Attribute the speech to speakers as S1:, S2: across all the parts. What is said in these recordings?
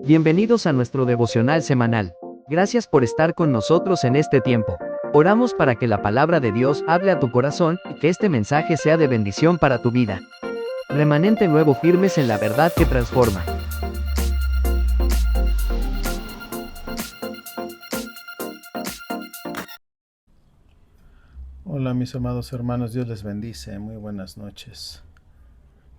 S1: Bienvenidos a nuestro devocional semanal. Gracias por estar con nosotros en este tiempo. Oramos para que la palabra de Dios hable a tu corazón y que este mensaje sea de bendición para tu vida. Remanente Nuevo, firmes en la verdad que transforma.
S2: Hola mis amados hermanos, Dios les bendice, muy buenas noches.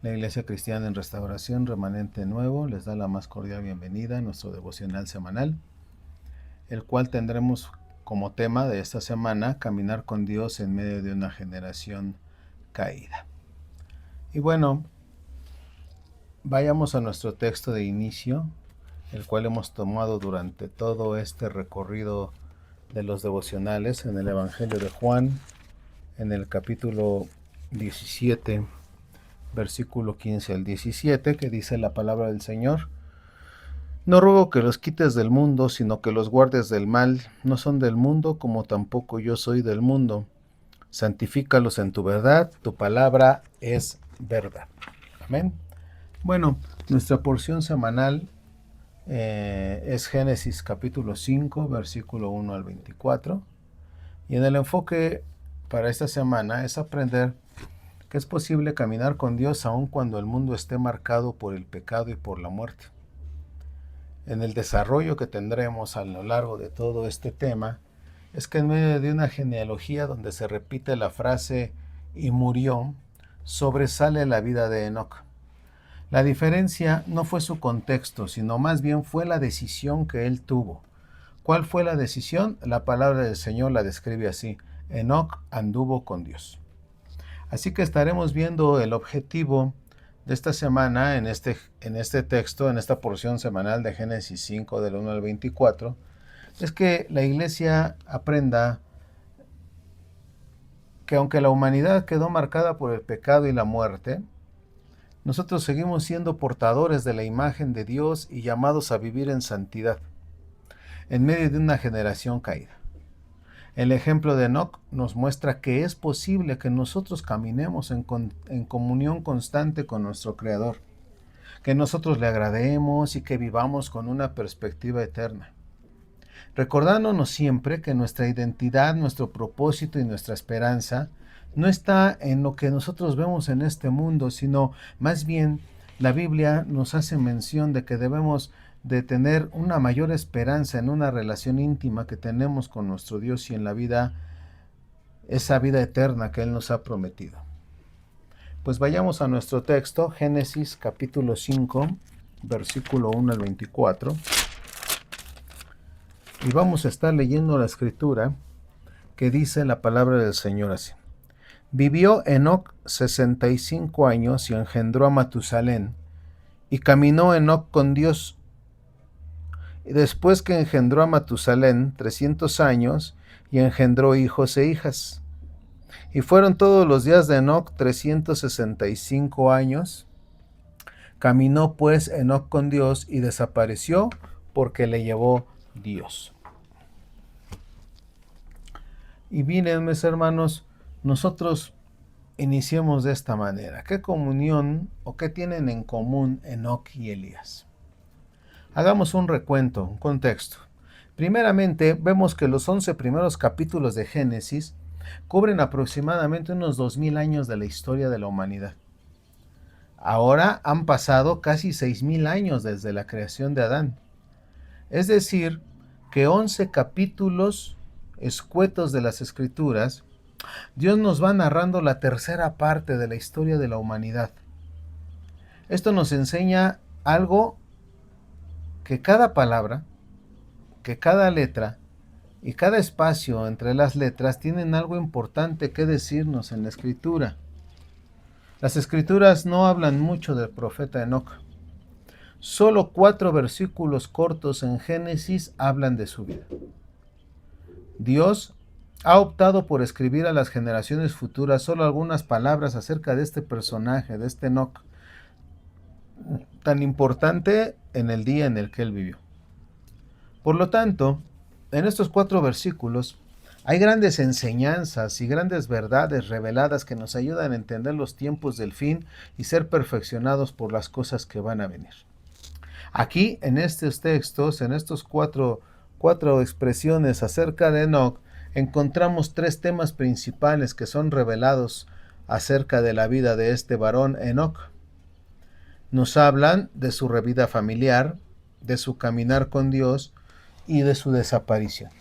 S2: La Iglesia Cristiana en Restauración Remanente Nuevo les da la más cordial bienvenida a nuestro devocional semanal, el cual tendremos como tema de esta semana, caminar con Dios en medio de una generación caída. Y bueno, vayamos a nuestro texto de inicio, el cual hemos tomado durante todo este recorrido de los devocionales en el Evangelio de Juan, en el capítulo 17, versículo 15 al 17, que dice la palabra del Señor: No ruego que los quites del mundo, sino que los guardes del mal. No son del mundo, como tampoco yo soy del mundo. Santifícalos en tu verdad, tu palabra es verdad. Amén. Bueno, nuestra porción semanal es Génesis capítulo 5, versículo 1 al 24. Y en el enfoque para esta semana es aprender que es posible caminar con Dios aun cuando el mundo esté marcado por el pecado y por la muerte. En el desarrollo que tendremos a lo largo de todo este tema, es que en medio de una genealogía donde se repite la frase "y murió", sobresale la vida de Enoc. La diferencia no fue su contexto, sino más bien fue la decisión que él tuvo. ¿Cuál fue la decisión? La palabra del Señor la describe así: Enoc anduvo con Dios. Así que estaremos viendo el objetivo de esta semana en este texto, en esta porción semanal de Génesis 5 del 1 al 24, es que la iglesia aprenda que aunque la humanidad quedó marcada por el pecado y la muerte, nosotros seguimos siendo portadores de la imagen de Dios y llamados a vivir en santidad, en medio de una generación caída. El ejemplo de Enoc nos muestra que es posible que nosotros caminemos en comunión constante con nuestro Creador, que nosotros le agrademos y que vivamos con una perspectiva eterna, recordándonos siempre que nuestra identidad, nuestro propósito y nuestra esperanza no está en lo que nosotros vemos en este mundo, sino más bien la Biblia nos hace mención de que debemos de tener una mayor esperanza en una relación íntima que tenemos con nuestro Dios y en la vida, esa vida eterna que Él nos ha prometido. Pues vayamos a nuestro texto, Génesis capítulo 5, versículo 1 al 24. Y vamos a estar leyendo la escritura que dice la palabra del Señor así: Vivió Enoc 65 años y engendró a Matusalén, y caminó Enoc con Dios. Y después que engendró a Matusalén 300 años, y engendró hijos e hijas. Y fueron todos los días de Enoc 365 años. Caminó pues Enoc con Dios y desapareció porque le llevó Dios. Y miren, mis hermanos, nosotros iniciemos de esta manera. ¿Qué comunión o qué tienen en común Enoc y Elías? Hagamos un recuento, un contexto. Primeramente, vemos que los 11 primeros capítulos de Génesis cubren aproximadamente unos 2000 años de la historia de la humanidad. Ahora han pasado casi 6000 años desde la creación de Adán. Es decir, que 11 capítulos escuetos de las Escrituras, Dios nos va narrando la tercera parte de la historia de la humanidad. Esto nos enseña algo, que cada palabra, que cada letra y cada espacio entre las letras tienen algo importante que decirnos en la Escritura. Las Escrituras no hablan mucho del profeta Enoc. Solo 4 versículos cortos en Génesis hablan de su vida. Dios ha optado por escribir a las generaciones futuras solo algunas palabras acerca de este personaje, de este Enoc, tan importante en el día en el que él vivió. Por lo tanto, en estos 4 versículos hay grandes enseñanzas y grandes verdades reveladas que nos ayudan a entender los tiempos del fin y ser perfeccionados por las cosas que van a venir. Aquí, en estos textos, en estos cuatro expresiones acerca de Enoc, encontramos tres temas principales que son revelados acerca de la vida de este varón Enoc. Nos hablan de su vida familiar, de su caminar con Dios y de su desaparición.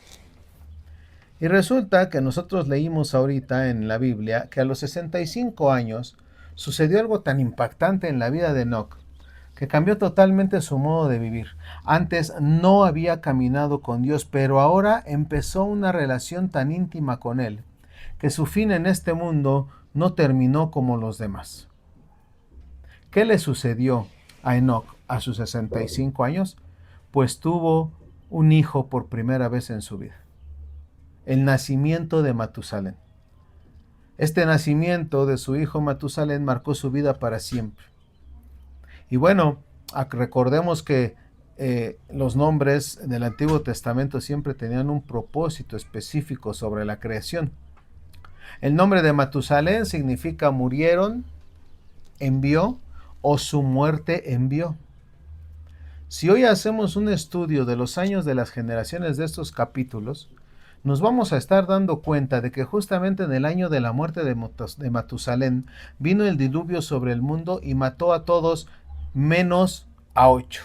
S2: Y resulta que nosotros leímos ahorita en la Biblia que a los 65 años sucedió algo tan impactante en la vida de Enoc que cambió totalmente su modo de vivir. Antes no había caminado con Dios, pero ahora empezó una relación tan íntima con Él que su fin en este mundo no terminó como los demás. ¿Qué le sucedió a Enoc a sus 65 años? Pues tuvo un hijo por primera vez en su vida. El nacimiento de Matusalén. Este nacimiento de su hijo Matusalén marcó su vida para siempre. Y bueno, recordemos que los nombres del Antiguo Testamento siempre tenían un propósito específico sobre la creación. El nombre de Matusalén significa murieron, envió, o su muerte envió. Si hoy hacemos un estudio de los años de las generaciones de estos capítulos, nos vamos a estar dando cuenta de que justamente en el año de la muerte de Matusalén vino el diluvio sobre el mundo y mató a todos menos a 8,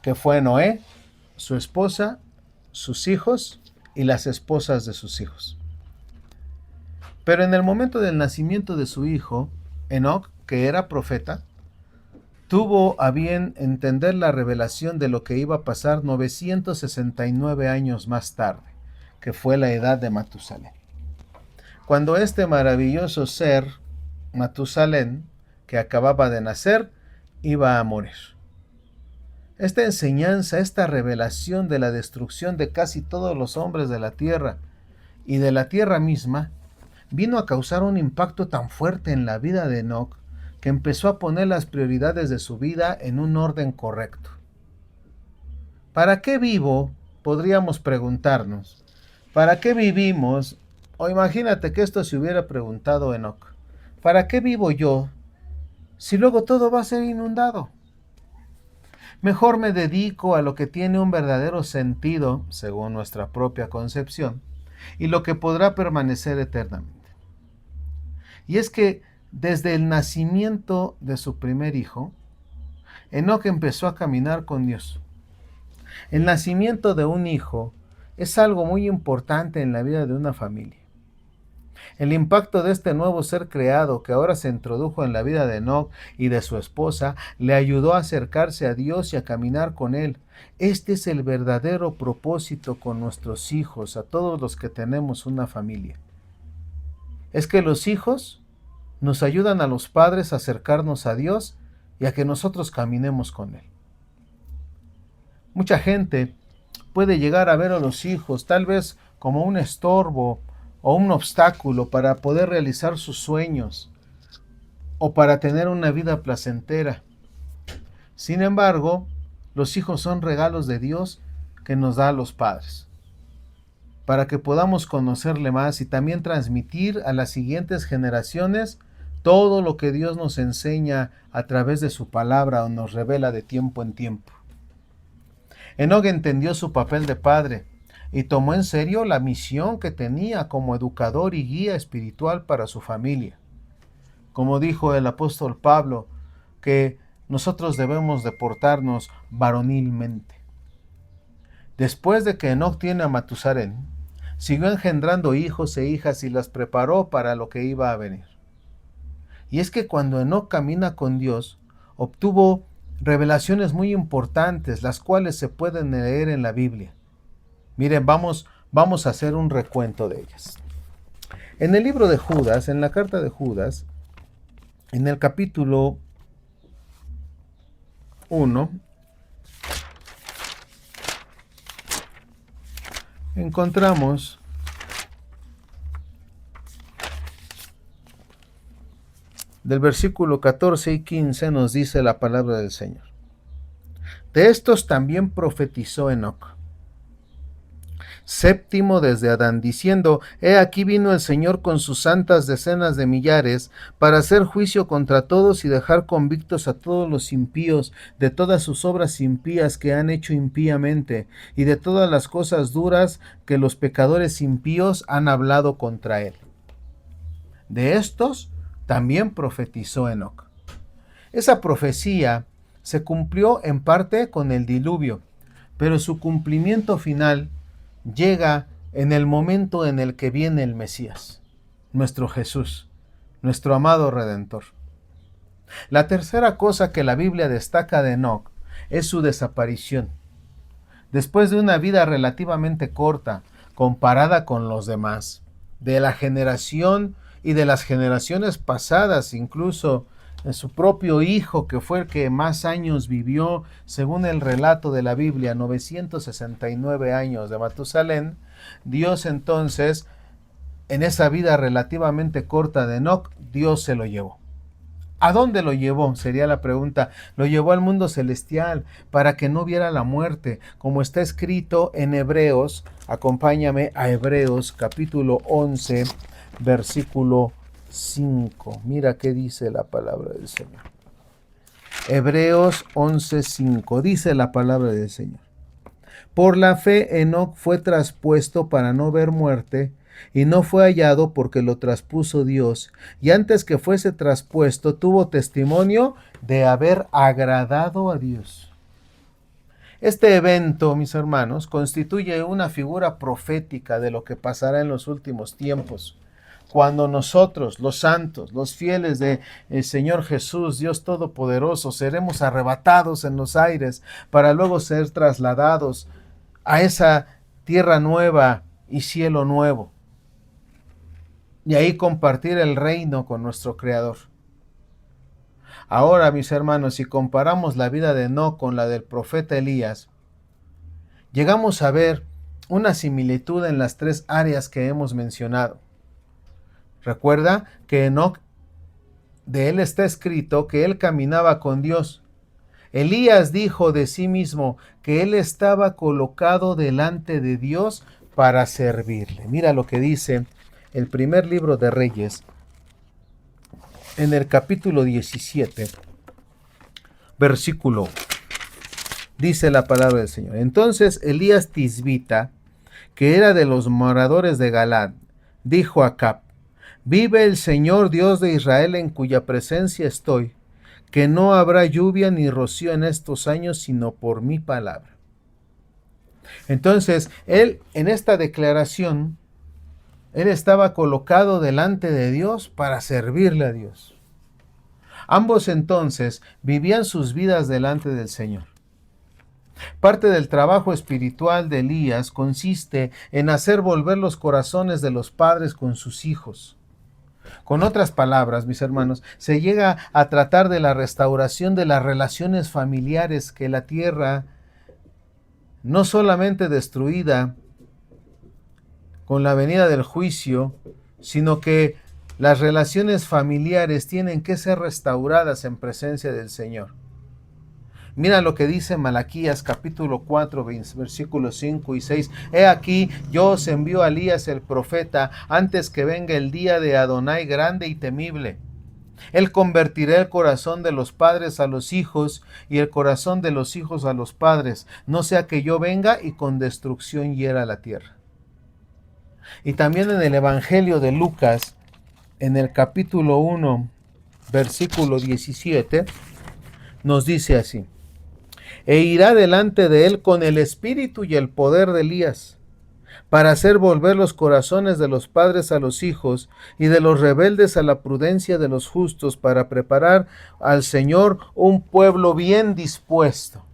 S2: que fue Noé, su esposa, sus hijos y las esposas de sus hijos. Pero en el momento del nacimiento de su hijo, Enoc, que era profeta, tuvo a bien entender la revelación de lo que iba a pasar 969 años más tarde, que fue la edad de Matusalén. Cuando este maravilloso ser, Matusalén, que acababa de nacer, iba a morir. Esta enseñanza, esta revelación de la destrucción de casi todos los hombres de la tierra y de la tierra misma, vino a causar un impacto tan fuerte en la vida de Enoc que empezó a poner las prioridades de su vida en un orden correcto. ¿Para qué vivo? Podríamos preguntarnos. ¿Para qué vivimos? O imagínate que esto se hubiera preguntado Enoc. ¿Para qué vivo yo si luego todo va a ser inundado? Mejor me dedico a lo que tiene un verdadero sentido, según nuestra propia concepción, y lo que podrá permanecer eternamente. Y es que desde el nacimiento de su primer hijo, Enoc empezó a caminar con Dios. El nacimiento de un hijo es algo muy importante en la vida de una familia. El impacto de este nuevo ser creado que ahora se introdujo en la vida de Enoc y de su esposa le ayudó a acercarse a Dios y a caminar con Él. Este es el verdadero propósito con nuestros hijos, a todos los que tenemos una familia. Es que los hijos nos ayudan a los padres a acercarnos a Dios y a que nosotros caminemos con Él. Mucha gente puede llegar a ver a los hijos tal vez como un estorbo o un obstáculo para poder realizar sus sueños o para tener una vida placentera. Sin embargo, los hijos son regalos de Dios que nos da a los padres, para que podamos conocerle más y también transmitir a las siguientes generaciones todo lo que Dios nos enseña a través de su palabra o nos revela de tiempo en tiempo. Enoc entendió su papel de padre y tomó en serio la misión que tenía como educador y guía espiritual para su familia. Como dijo el apóstol Pablo, que nosotros debemos de portarnos varonilmente. Después de que Enoc tiene a Matusalén, siguió engendrando hijos e hijas y las preparó para lo que iba a venir. Y es que cuando Enoc camina con Dios, obtuvo revelaciones muy importantes, las cuales se pueden leer en la Biblia. Miren, vamos a hacer un recuento de ellas. En el libro de Judas, en la carta de Judas, en el capítulo 1, encontramos del versículo 14 y 15 nos dice la palabra del Señor. De estos también profetizó Enoc. séptimo desde Adán, diciendo: He aquí vino el Señor con sus santas decenas de millares, para hacer juicio contra todos y dejar convictos a todos los impíos de todas sus obras impías que han hecho impíamente, y de todas las cosas duras que los pecadores impíos han hablado contra él. De estos también profetizó Enoc. Esa profecía se cumplió en parte con el diluvio, pero su cumplimiento final llega en el momento en el que viene el Mesías, nuestro Jesús, nuestro amado Redentor. La tercera cosa que la Biblia destaca de Enoc es su desaparición. Después de una vida relativamente corta, comparada con los demás, de la generación y de las generaciones pasadas, incluso de su propio hijo, que fue el que más años vivió, según el relato de la Biblia, 969 años de Matusalén, Dios entonces, en esa vida relativamente corta de Enoc, Dios se lo llevó. ¿A dónde lo llevó? Sería la pregunta. Lo llevó al mundo celestial para que no viera la muerte, como está escrito en Hebreos. Acompáñame a Hebreos capítulo 11, versículo 5. Mira qué dice la palabra del Señor. Hebreos 11:5. Dice la palabra del Señor: Por la fe Enoc fue traspuesto para no ver muerte, y no fue hallado porque lo traspuso Dios, y antes que fuese traspuesto tuvo testimonio de haber agradado a Dios. Este evento, mis hermanos, constituye una figura profética de lo que pasará en los últimos tiempos, cuando nosotros, los santos, los fieles del Señor Jesús, Dios Todopoderoso, seremos arrebatados en los aires para luego ser trasladados a esa tierra nueva y cielo nuevo, y ahí compartir el reino con nuestro Creador. Ahora, mis hermanos, si comparamos la vida de Enoc con la del profeta Elías, llegamos a ver una similitud en las tres áreas que hemos mencionado. Recuerda que Enoc, de él está escrito que él caminaba con Dios. Elías dijo de sí mismo que él estaba colocado delante de Dios para servirle. Mira lo que dice el primer libro de Reyes, en el capítulo 17, versículo. Dice la palabra del Señor: Entonces Elías Tisbita, que era de los moradores de Galad, dijo a Acab: Vive el Señor Dios de Israel, en cuya presencia estoy, que no habrá lluvia ni rocío en estos años, sino por mi palabra. Entonces, él, en esta declaración, él estaba colocado delante de Dios para servirle a Dios. Ambos entonces vivían sus vidas delante del Señor. Parte del trabajo espiritual de Elías consiste en hacer volver los corazones de los padres con sus hijos. Con otras palabras, mis hermanos, se llega a tratar de la restauración de las relaciones familiares, que la tierra, no solamente destruida con la venida del juicio, sino que las relaciones familiares tienen que ser restauradas en presencia del Señor. Mira lo que dice Malaquías capítulo 4, versículos 5 y 6. He aquí, yo os envío a Elías el profeta, antes que venga el día de Adonai grande y temible. Él convertirá el corazón de los padres a los hijos, y el corazón de los hijos a los padres, no sea que yo venga y con destrucción hiera la tierra. Y también en el Evangelio de Lucas, en el capítulo 1, versículo 17, nos dice así: E irá delante de él con el espíritu y el poder de Elías, para hacer volver los corazones de los padres a los hijos, y de los rebeldes a la prudencia de los justos, para preparar al Señor un pueblo bien dispuesto.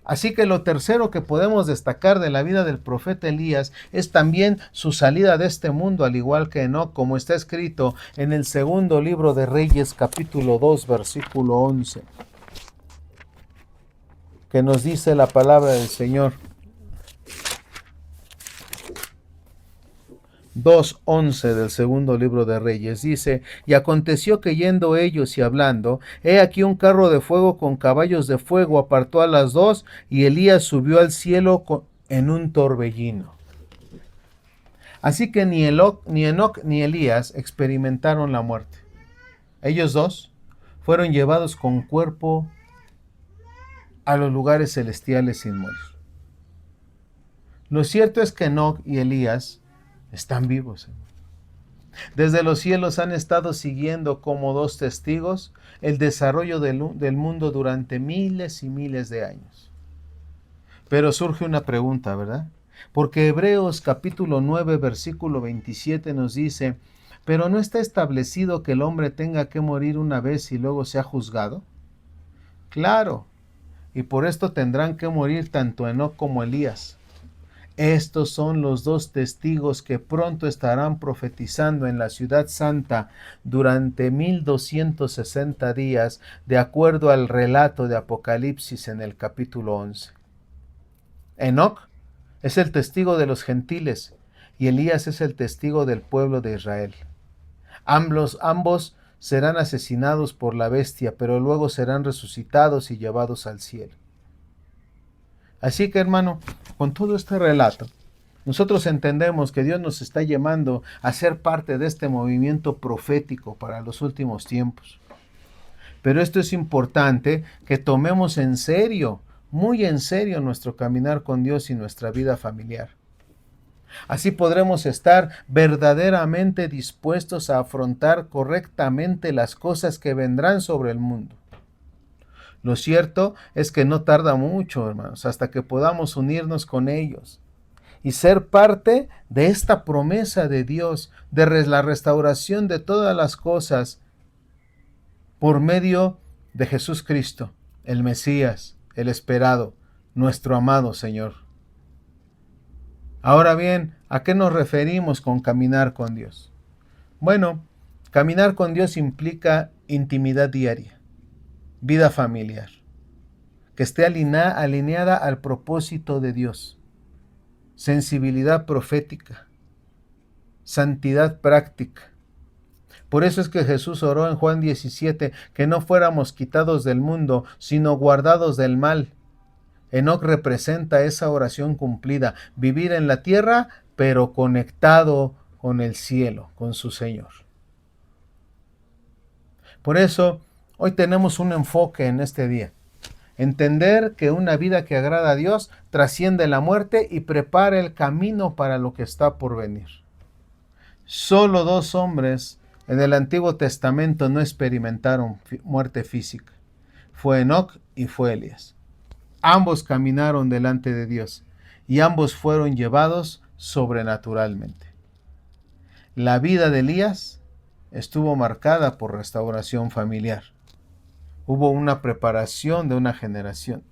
S2: Así que lo tercero que podemos destacar de la vida del profeta Elías es también su salida de este mundo, al igual que Enoc, como está escrito en el segundo libro de Reyes, capítulo 2, versículo 11, que nos dice la palabra del Señor. 2:11 del segundo libro de Reyes dice: Y aconteció que yendo ellos y hablando, he aquí un carro de fuego con caballos de fuego apartó a las dos, y Elías subió al cielo en un torbellino. Así que ni Enoc ni Elías experimentaron la muerte. Ellos dos fueron llevados con cuerpo a los lugares celestiales sin morir. Lo cierto es que Enoc y Elías están vivos. Desde los cielos han estado siguiendo como dos testigos el desarrollo del mundo durante miles y miles de años. Pero surge una pregunta, ¿verdad? Porque Hebreos capítulo 9, versículo 27 nos dice, ¿pero no está establecido que el hombre tenga que morir una vez y luego sea juzgado? Claro, y por esto tendrán que morir tanto Enoc como Elías. Estos son los dos testigos que pronto estarán profetizando en la ciudad santa durante 1260 días, de acuerdo al relato de Apocalipsis en el capítulo 11. Enoc es el testigo de los gentiles y Elías es el testigo del pueblo de Israel. Ambos serán asesinados por la bestia, pero luego serán resucitados y llevados al cielo. Así que, hermano, con todo este relato, nosotros entendemos que Dios nos está llamando a ser parte de este movimiento profético para los últimos tiempos. Pero esto es importante que tomemos en serio, muy en serio, nuestro caminar con Dios y nuestra vida familiar. Así podremos estar verdaderamente dispuestos a afrontar correctamente las cosas que vendrán sobre el mundo. Lo cierto es que no tarda mucho, hermanos, hasta que podamos unirnos con ellos y ser parte de esta promesa de Dios, de la restauración de todas las cosas por medio de Jesús Cristo, el Mesías, el esperado, nuestro amado Señor. Ahora bien, ¿a qué nos referimos con caminar con Dios? Bueno, caminar con Dios implica intimidad diaria, vida familiar, que esté alineada al propósito de Dios, sensibilidad profética, santidad práctica. Por eso es que Jesús oró en Juan 17 que no fuéramos quitados del mundo, sino guardados del mal. Enoc representa esa oración cumplida, vivir en la tierra, pero conectado con el cielo, con su Señor. Por eso, hoy tenemos un enfoque en este día. Entender que una vida que agrada a Dios trasciende la muerte y prepara el camino para lo que está por venir. Solo dos hombres en el Antiguo Testamento no experimentaron muerte física. Fue Enoc y fue Elías. Ambos caminaron delante de Dios y ambos fueron llevados sobrenaturalmente. La vida de Elías estuvo marcada por restauración familiar. Hubo una preparación de una generación.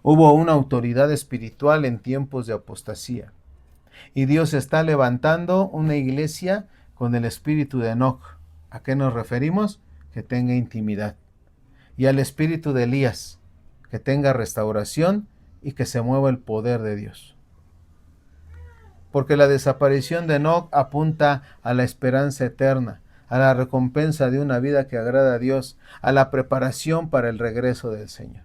S2: Hubo una autoridad espiritual en tiempos de apostasía. Y Dios está levantando una iglesia con el espíritu de Enoc. ¿A qué nos referimos? Que tenga intimidad. Y al espíritu de Elías, que tenga restauración y que se mueva el poder de Dios. Porque la desaparición de Enoc apunta a la esperanza eterna, a la recompensa de una vida que agrada a Dios, a la preparación para el regreso del Señor.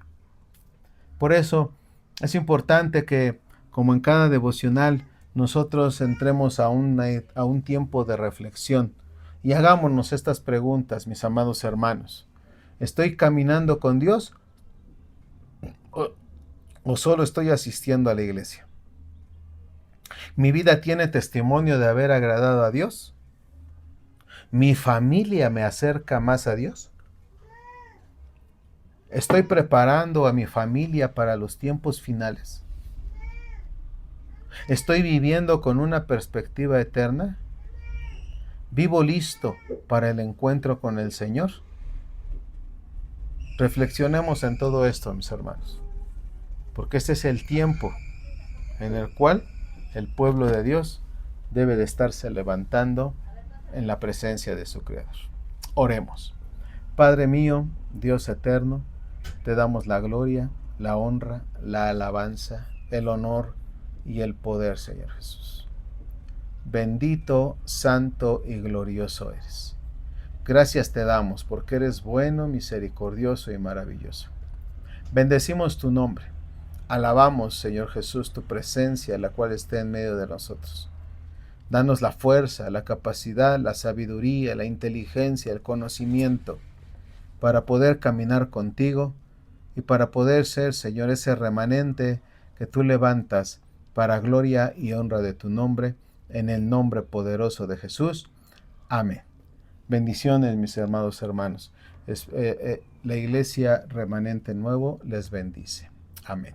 S2: Por eso es importante que, como en cada devocional, nosotros entremos a un tiempo de reflexión y hagámonos estas preguntas, mis amados hermanos. ¿Estoy caminando con Dios o solo estoy asistiendo a la iglesia? ¿Mi vida tiene testimonio de haber agradado a Dios? ¿Mi familia me acerca más a Dios? ¿Estoy preparando a mi familia para los tiempos finales? ¿Estoy viviendo con una perspectiva eterna? ¿Vivo listo para el encuentro con el Señor? Reflexionemos en todo esto, mis hermanos, porque este es el tiempo en el cual el pueblo de Dios debe de estarse levantando en la presencia de su Creador. Oremos. Padre mío, Dios eterno, te damos la gloria, la honra, la alabanza, el honor y el poder, Señor Jesús. Bendito, santo y glorioso eres. Gracias te damos porque eres bueno, misericordioso y maravilloso. Bendecimos tu nombre. Alabamos, Señor Jesús, tu presencia, la cual está en medio de nosotros. Danos la fuerza, la capacidad, la sabiduría, la inteligencia, el conocimiento para poder caminar contigo y para poder ser, Señor, ese remanente que tú levantas para gloria y honra de tu nombre, en el nombre poderoso de Jesús. Amén. Bendiciones, mis amados hermanos. La Iglesia Remanente Nuevo les bendice. Amén.